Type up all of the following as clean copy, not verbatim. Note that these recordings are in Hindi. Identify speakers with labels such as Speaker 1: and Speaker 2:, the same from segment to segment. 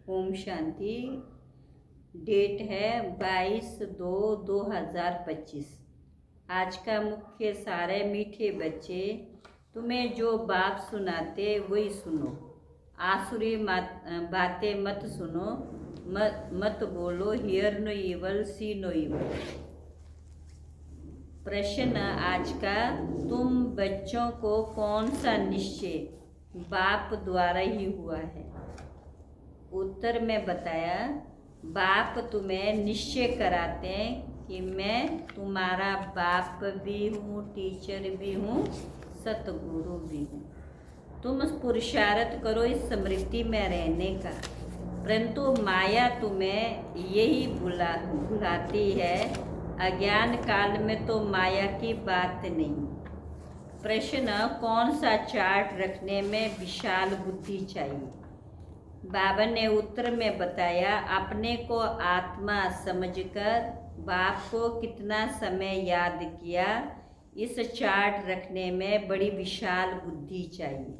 Speaker 1: ओम शांति। डेट है 22/2/2025। आज का मुख्य सार है, मीठे बच्चे तुम्हें जो बाप सुनाते वही सुनो। आसुरी बातें मत सुनो, मत बोलो। Hear no evil, see no evil. प्रश्न आज का, तुम बच्चों को कौन सा निश्चय बाप द्वारा ही हुआ है? उत्तर में बताया, बाप तुम्हें निश्चय कराते हैं कि मैं तुम्हारा बाप भी हूँ, टीचर भी हूँ, सतगुरु भी हूँ। तुम पुरुषार्थ करो इस स्मृति में रहने का, परंतु माया तुम्हें यही भुलाती है। अज्ञान काल में तो माया की बात नहीं। प्रश्न, कौन सा चार्ट रखने में विशाल बुद्धि चाहिए? बाबा ने उत्तर में बताया, अपने को आत्मा समझकर बाप को कितना समय याद किया, इस चार्ट रखने में बड़ी विशाल बुद्धि चाहिए।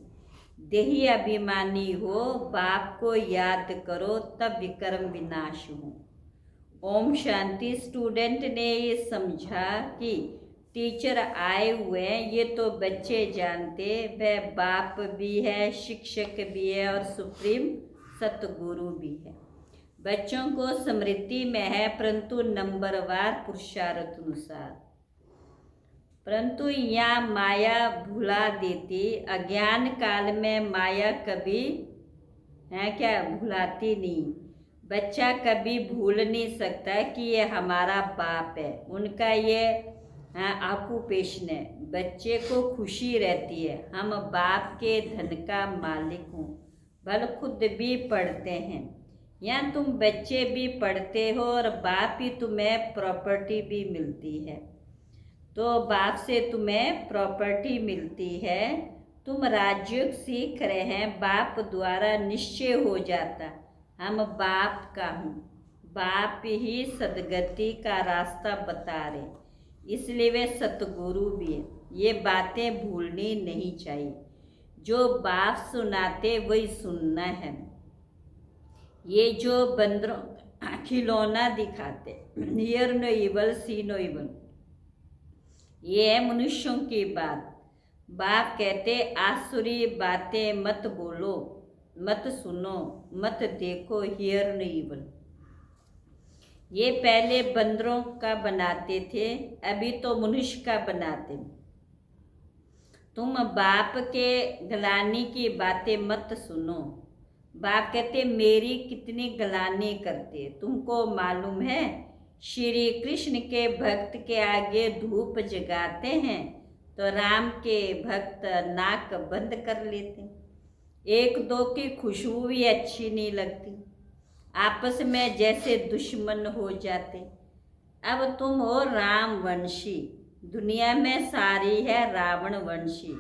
Speaker 1: देही अभिमानी हो, बाप को याद करो, तब विक्रम विनाश हो। ओम शांति। स्टूडेंट ने ये समझा कि टीचर आए हुए हैं, ये तो बच्चे जानते, वह बाप भी है, शिक्षक भी है और सुप्रीम सतगुरु भी है। बच्चों को स्मृति में है, परंतु नंबरवार पुरुषार्थ अनुसार। परंतु यहाँ माया भुला देती। अज्ञान काल में माया कभी है क्या भुलाती नहीं। बच्चा कभी भूल नहीं सकता कि ये हमारा बाप है। उनका ये ऑक्यूपेशन है। बच्चे को खुशी रहती है, हम बाप के धन का मालिक हूँ। भल खुद भी पढ़ते हैं, या तुम बच्चे भी पढ़ते हो और बाप ही तुम्हें प्रॉपर्टी भी मिलती है। तो बाप से तुम्हें प्रॉपर्टी मिलती है। तुम राजयोग सीख रहे हैं, बाप द्वारा निश्चय हो जाता, हम बाप का हूँ। बाप ही सदगति का रास्ता बता रहे, इसलिए वे सतगुरु भी है। ये बातें भूलनी नहीं चाहिए। जो बाप सुनाते वही सुनना है। ये जो बंदरों खिलौना दिखाते, hear no evil, see no evil, ये है मनुष्यों की बात। बाप कहते, आसुरी बातें मत बोलो, मत सुनो, मत देखो, हियर नो इवल। ये पहले बंदरों का बनाते थे, अभी तो मनुष्य का बनाते। तुम बाप के गलानी की बातें मत सुनो। बाप कहते, मेरी कितनी गलानी करते, तुमको मालूम है? श्री कृष्ण के भक्त के आगे धूप जगाते हैं तो राम के भक्त नाक बंद कर लेते। एक दो की खुशबू भी अच्छी नहीं लगती, आपस में जैसे दुश्मन हो जाते। अब तुम हो राम वंशी, दुनिया में सारी है रावण वंशी।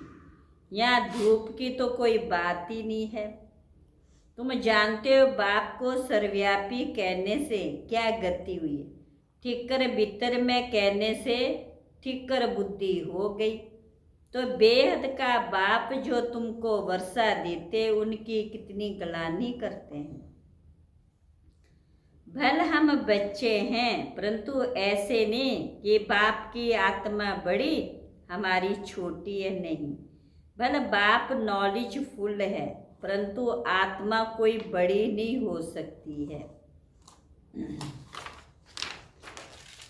Speaker 1: यहाँ धूप की तो कोई बात ही नहीं है। तुम जानते हो बाप को सर्वव्यापी कहने से क्या गति हुई? ठिक्कर भीतर में कहने से ठिक्कर बुद्धि हो गई। तो बेहद का बाप जो तुमको वर्षा देते, उनकी कितनी गलानी करते हैं। भल हम बच्चे हैं, परंतु ऐसे नहीं कि बाप की आत्मा बड़ी हमारी छोटी है, नहीं। भल बाप नॉलेजफुल है, परंतु आत्मा कोई बड़ी नहीं हो सकती है।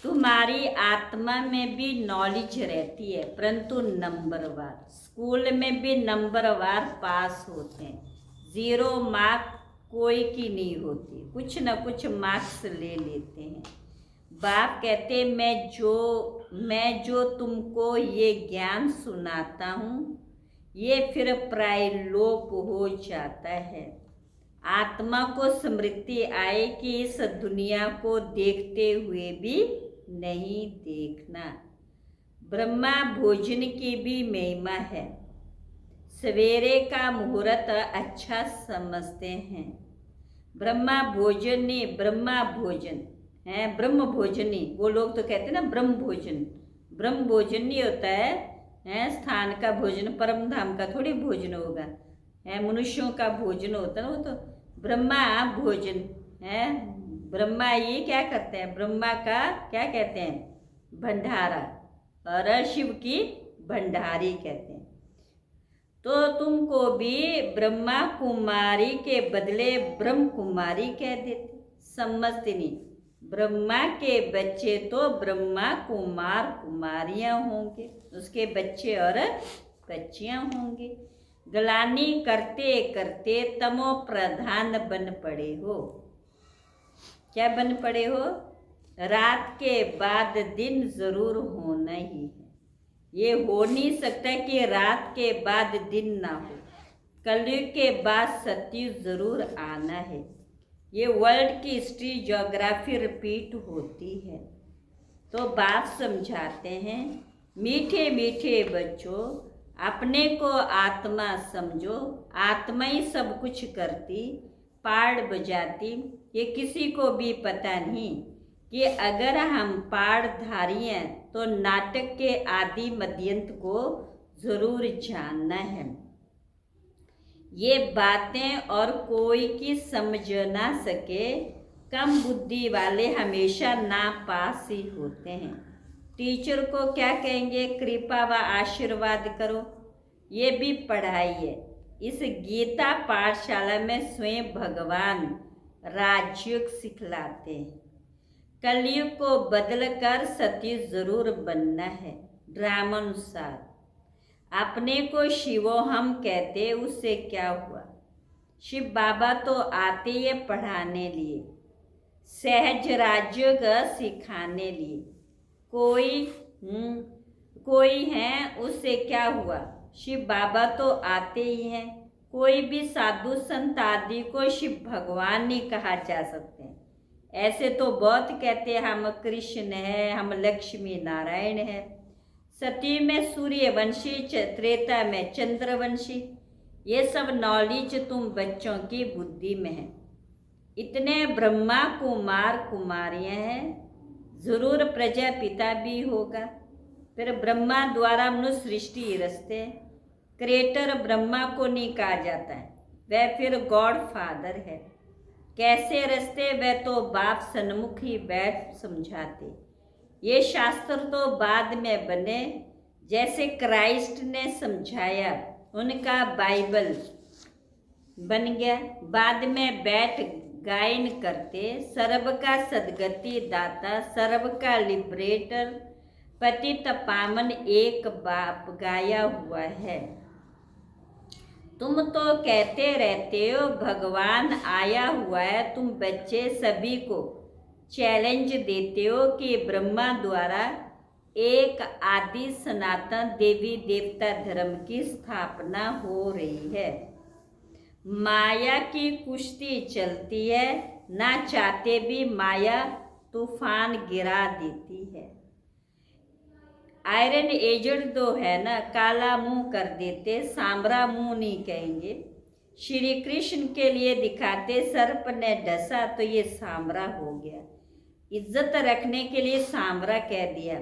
Speaker 1: तुम्हारी आत्मा में भी नॉलेज रहती है, परंतु नंबरवार। स्कूल में भी नंबरवार पास होते हैं, 0 मार्क कोई की नहीं होती, कुछ न कुछ मार्क्स ले लेते हैं। बाप कहते, मैं जो तुमको ये ज्ञान सुनाता हूँ, ये फिर प्रायलोप हो जाता है। आत्मा को स्मृति आए कि इस दुनिया को देखते हुए भी नहीं देखना। ब्रह्मा भोजन की भी महिमा है। सवेरे का मुहूर्त अच्छा समझते हैं। ब्रह्मा भोजनी, ब्रह्मा भोजन है, ब्रह्म भोजनी। वो लोग तो कहते हैं ना ब्रह्म भोजन। ब्रह्म भोजन नहीं होता है स्थान का भोजन, परम धाम का थोड़ी भोजन होगा, है मनुष्यों का भोजन होता है। वो तो ब्रह्मा भोजन है, ब्रह्मा ये क्या करते हैं, ब्रह्मा का क्या कहते हैं, भंडारा, और शिव की भंडारी कहते हैं। तो तुमको भी ब्रह्मा कुमारी के बदले ब्रह्म कुमारी कह देते, समझते नहीं। ब्रह्मा के बच्चे तो ब्रह्मा कुमार कुमारियां होंगे, उसके बच्चे और बच्चियां होंगे। ग्लानि करते करते तमो प्रधान बन पड़े हो। क्या बन पड़े हो, रात के बाद दिन जरूर होना ही है। ये हो नहीं सकता कि रात के बाद दिन ना हो। कलयुग के बाद सतयुग जरूर आना है। ये वर्ल्ड की हिस्ट्री ज्योग्राफी रिपीट होती है। तो बात समझाते हैं, मीठे मीठे बच्चों, अपने को आत्मा समझो। आत्मा ही सब कुछ करती, पाड़ बजाती। ये किसी को भी पता नहीं कि अगर हम पाठधारी हैं तो नाटक के आदि मध्यंत को जरूर जानना है। ये बातें और कोई की समझ ना सके, कम बुद्धि वाले हमेशा नापास ही होते हैं। टीचर को क्या कहेंगे, कृपा व आशीर्वाद करो, ये भी पढ़ाई है। इस गीता पाठशाला में स्वयं भगवान राजयोग सिखलाते हैं। कलयुग को बदलकर सतयुग जरूर बनना है। ड्रामानुसार अपने को शिवो हम कहते, उससे क्या हुआ। शिव बाबा तो आते ये पढ़ाने लिए, सहज राजयोग सिखाने लिए। कोई है, उससे क्या हुआ। शिव बाबा तो आते ही हैं। कोई भी साधु संत आदि को शिव भगवान नहीं कहा जा सकते। ऐसे तो बहुत कहते हैं, हम कृष्ण है, हम लक्ष्मी नारायण है। सतयुग में सूर्यवंशी, त्रेता में चंद्रवंशी। ये सब नॉलेज तुम बच्चों की बुद्धि में है। इतने ब्रह्मा कुमार कुमारियां हैं, जरूर प्रजापिता भी होगा। फिर ब्रह्मा द्वारा मनुष्य सृष्टि रचते। क्रिएटर ब्रह्मा को नहीं कहा जाता है, वह फिर गॉड फादर है। कैसे रचते, वह तो बाप सन्मुख ही बैठ समझाते। ये शास्त्र तो बाद में बने, जैसे क्राइस्ट ने समझाया, उनका बाइबल बन गया। बाद में बैठ गायन करते, सर्व का सदगति दाता, सर्व का लिबरेटर, पतित पावन एक बाप गाया हुआ है। तुम तो कहते रहते हो भगवान आया हुआ है। तुम बच्चे सभी को चैलेंज देते हो कि ब्रह्मा द्वारा एक आदि सनातन देवी देवता धर्म की स्थापना हो रही है। माया की कुश्ती चलती है, ना चाहते भी माया तूफान गिरा देती है। आयरन एजेंट तो है ना, काला मुंह कर देते, सांवरा मुंह नहीं कहेंगे। श्री कृष्ण के लिए दिखाते, सर्प ने डसा तो ये सांवरा हो गया। इज्जत रखने के लिए सांवरा कह दिया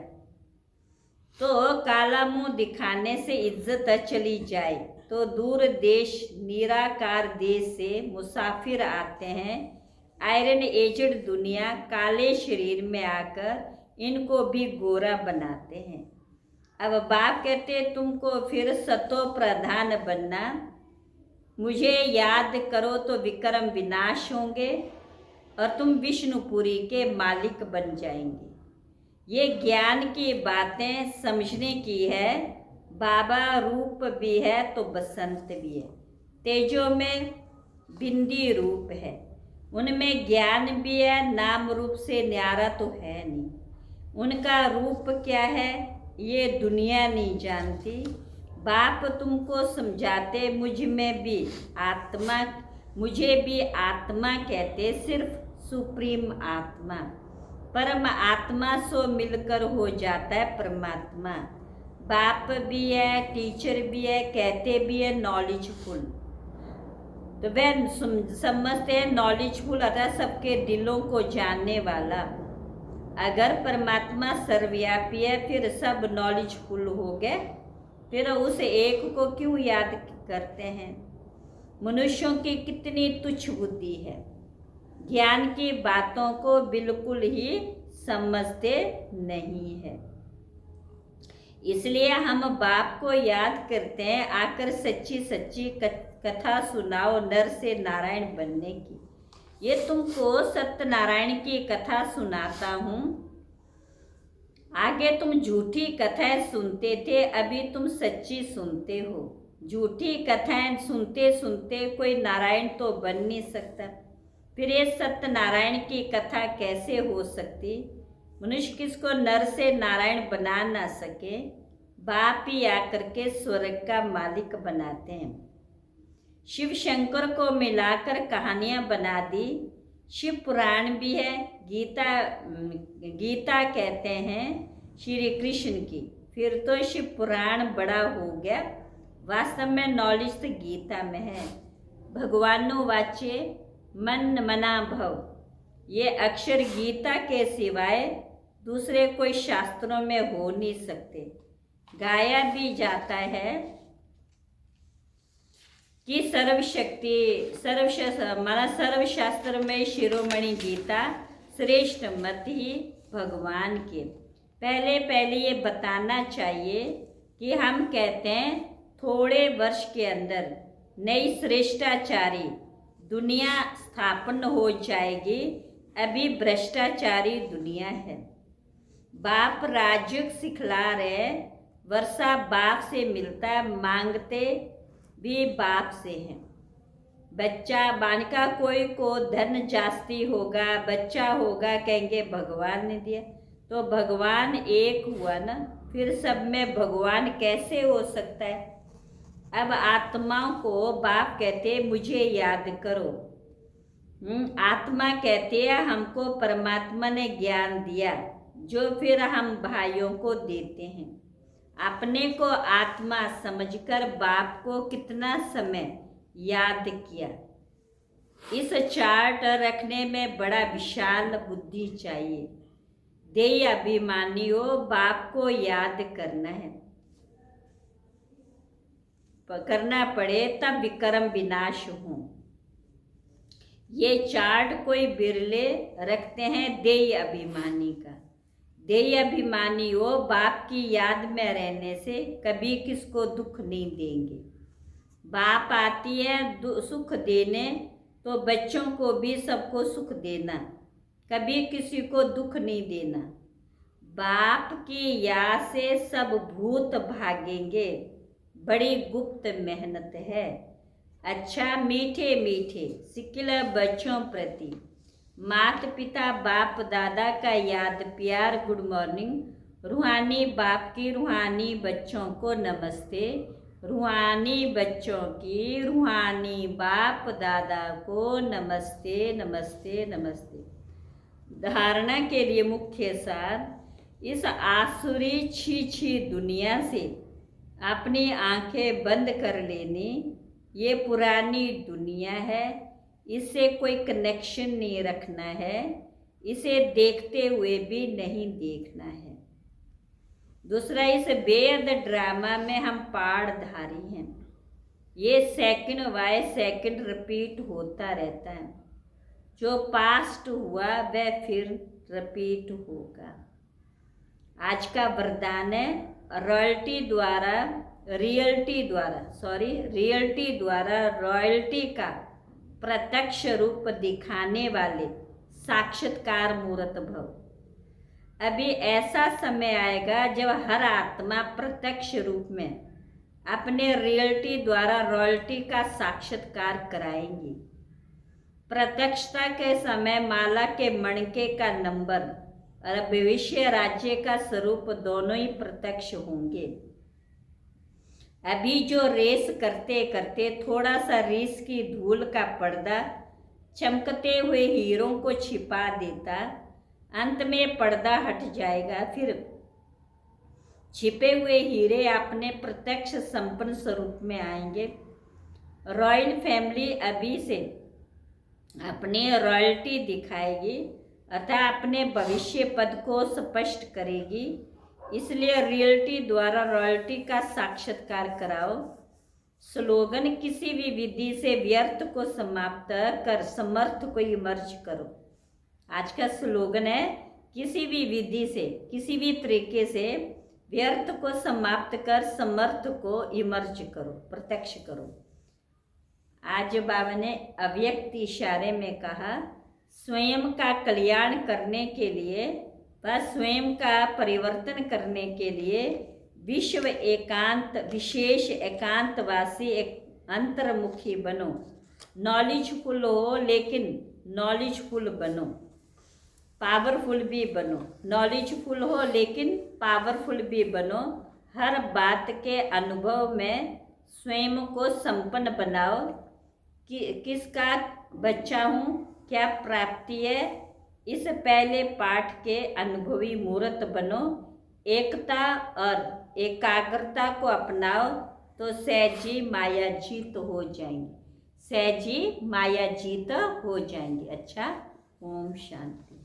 Speaker 1: तो काला मुंह दिखाने से इज्जत चली जाए। तो दूर देश निराकार देश से मुसाफिर आते हैं। आयरन एजेंट दुनिया काले शरीर में आकर इनको भी गोरा बनाते हैं। अब बाप कहते तुमको फिर सतो प्रधान बनना, मुझे याद करो तो विक्रम विनाश होंगे और तुम विष्णुपुरी के मालिक बन जाएंगे। ये ज्ञान की बातें समझने की है। बाबा रूप भी है तो बसंत भी है। तेजो में बिंदी रूप है, उनमें ज्ञान भी है, नाम रूप से न्यारा तो है नहीं। उनका रूप क्या है ये दुनिया नहीं जानती। बाप तुमको समझाते, मुझ में भी आत्मा, मुझे भी आत्मा कहते, सिर्फ सुप्रीम आत्मा, परम आत्मा सो मिलकर हो जाता है परमात्मा। बाप भी है, टीचर भी है, कहते भी है नॉलेजफुल। तो वह समझते हैं नॉलेजफुल अर्थात सबके दिलों को जानने वाला। अगर परमात्मा सर्वव्यापी है फिर सब नॉलेजफुल हो गए, फिर उस एक को क्यों याद करते हैं। मनुष्यों की कितनी तुच्छ बुद्धि है, ज्ञान की बातों को बिल्कुल ही समझते नहीं है। इसलिए हम बाप को याद करते हैं, आकर सच्ची सच्ची कथा सुनाओ नर से नारायण बनने की। ये तुमको सत्यनारायण की कथा सुनाता हूँ। आगे तुम झूठी कथाएं सुनते थे, अभी तुम सच्ची सुनते हो। झूठी कथाएं सुनते सुनते कोई नारायण तो बन नहीं सकता, फिर ये सत्यनारायण की कथा कैसे हो सकती? मनुष्य किसको नर से नारायण बना ना सके, बाप ही आकर के स्वर्ग का मालिक बनाते हैं। शिव शंकर को मिलाकर कहानियां बना दी। शिव पुराण भी है, गीता कहते हैं श्री कृष्ण की, फिर तो शिव पुराण बड़ा हो गया। वास्तव में नॉलेज तो गीता में है। भगवानो वाच्य मन मना भव, ये अक्षर गीता के सिवाय दूसरे कोई शास्त्रों में हो नहीं सकते। गाया भी जाता है कि सर्वशास्त्र में शिरोमणि गीता श्रेष्ठ मत ही भगवान के। पहले ये बताना चाहिए कि हम कहते हैं थोड़े वर्ष के अंदर नई श्रेष्ठाचारी दुनिया स्थापन हो जाएगी। अभी भ्रष्टाचारी दुनिया है। बाप राजयोग सिखला रहे, वर्षा बाप से मिलता है, मांगते भी बाप से हैं। बच्चा बानका कोई को धन जास्ती होगा, बच्चा होगा, कहेंगे भगवान ने दिया। तो भगवान एक हुआ ना, फिर सब में भगवान कैसे हो सकता है? अब आत्माओं को बाप कहते मुझे याद करो। आत्मा कहते हैं हमको परमात्मा ने ज्ञान दिया, जो फिर हम भाइयों को देते हैं। अपने को आत्मा समझकर बाप को कितना समय याद किया। इस चार्ट रखने में बड़ा विशाल बुद्धि चाहिए। देय अभिमानियों, बाप को याद करना है, करना पड़े तब विक्रम विनाश हो। ये चार्ट कोई बिरले रखते हैं देय अभिमानी का। देय अभिमानी हो, बाप की याद में रहने से कभी किसको दुख नहीं देंगे। बाप आती है सुख देने, तो बच्चों को भी सबको सुख देना, कभी किसी को दुख नहीं देना। बाप की याद से सब भूत भागेंगे, बड़ी गुप्त मेहनत है। अच्छा मीठे मीठे सिकिल बच्चों प्रति माता पिता बाप दादा का याद प्यार गुड मॉर्निंग। रूहानी बाप की रूहानी बच्चों को नमस्ते। रूहानी बच्चों की रूहानी बाप दादा को नमस्ते नमस्ते नमस्ते। धारणा के लिए मुख्य सार, इस आसुरी छी दुनिया से अपनी आंखें बंद कर लेनी। ये पुरानी दुनिया है, इससे कोई कनेक्शन नहीं रखना है, इसे देखते हुए भी नहीं देखना है। दूसरा, इस बेहद ड्रामा में हम पार्टधारी हैं। ये सेकंड बाय सेकंड रिपीट होता रहता है। जो पास्ट हुआ वह फिर रिपीट होगा। आज का वरदान है रियल्टी द्वारा रॉयल्टी का प्रत्यक्ष रूप दिखाने वाले साक्षात्कार मूर्त भव। अभी ऐसा समय आएगा जब हर आत्मा प्रत्यक्ष रूप में अपने रियल्टी द्वारा रॉयल्टी का साक्षात्कार कराएंगी। प्रत्यक्षता के समय माला के मणके का नंबर और भविष्य राज्य का स्वरूप दोनों ही प्रत्यक्ष होंगे। अभी जो रेस करते करते थोड़ा सा रेस की धूल का पर्दा चमकते हुए हीरों को छिपा देता, अंत में पर्दा हट जाएगा, फिर छिपे हुए हीरे अपने प्रत्यक्ष संपन्न स्वरूप में आएंगे। रॉयल फैमिली अभी से अपनी रॉयल्टी दिखाएगी अर्थात अपने भविष्य पद को स्पष्ट करेगी। इसलिए रियल्टी द्वारा रॉयल्टी का साक्षात्कार कराओ। स्लोगन किसी भी विधि से व्यर्थ को समाप्त कर समर्थ को इमर्ज करो। आज का स्लोगन है किसी भी विधि से, किसी भी तरीके से व्यर्थ को समाप्त कर समर्थ को इमर्ज करो, प्रत्यक्ष करो। आज बाबा ने अव्यक्त इशारे में कहा, स्वयं का कल्याण करने के लिए व स्वयं का परिवर्तन करने के लिए विश्व एकांत विशेष एकांतवासी एक अंतर्मुखी बनो। नॉलेजफुल हो लेकिन नॉलेजफुल बनो, पावरफुल भी बनो। नॉलेजफुल हो लेकिन पावरफुल भी बनो। हर बात के अनुभव में स्वयं को संपन्न बनाओ कि किसका बच्चा हूँ, क्या प्राप्ति है। इस पहले पाठ के अनुभवी मूर्त बनो। एकता और एकाग्रता को अपनाओ तो सहजी माया जीत हो जाएंगे, सहजी माया जीत हो जाएंगे। अच्छा, ओम शांति।